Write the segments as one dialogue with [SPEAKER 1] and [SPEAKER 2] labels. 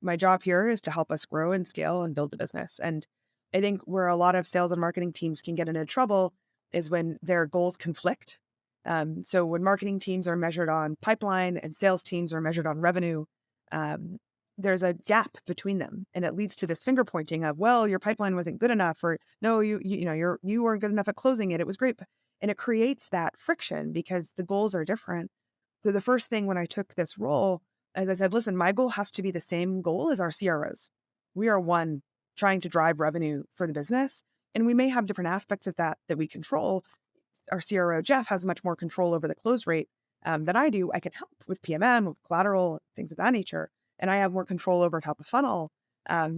[SPEAKER 1] my job here is to help us grow and scale and build the business. And I think where a lot of sales and marketing teams can get into trouble is when their goals conflict. So when marketing teams are measured on pipeline and sales teams are measured on revenue, um, there's a gap between them, and it leads to this finger pointing of, well, your pipeline wasn't good enough, or no, you weren't good enough at closing it. It was great, and it creates that friction because the goals are different. So the first thing when I took this role, as I said, listen, my goal has to be the same goal as our CROs. We are one trying to drive revenue for the business, and we may have different aspects of that we control. Our CRO, Jeff, has much more control over the close rate than I do. I can help with PMM, with collateral, things of that nature. And I have more control over top of funnel,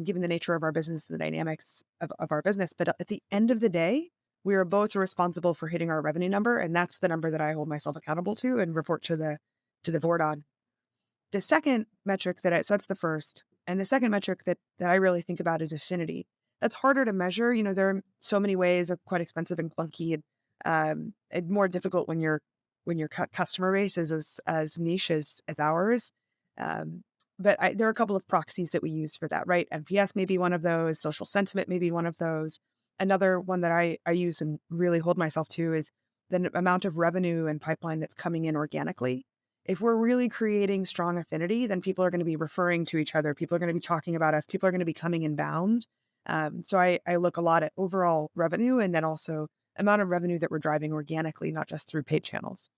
[SPEAKER 1] given the nature of our business and the dynamics of our business. But at the end of the day, we are both responsible for hitting our revenue number. And that's the number that I hold myself accountable to and report to the board on. The second metric so that's the first. And the second metric that I really think about is affinity. That's harder to measure. There are so many ways, they're quite expensive and clunky, and more difficult when your customer base is as niche as ours. But there are a couple of proxies that we use for that, right? NPS may be one of those, social sentiment may be one of those. Another one that I use and really hold myself to is the amount of revenue and pipeline that's coming in organically. If we're really creating strong affinity, then people are going to be referring to each other. People are going to be talking about us. People are going to be coming inbound. So I look a lot at overall revenue and then also amount of revenue that we're driving organically, not just through paid channels.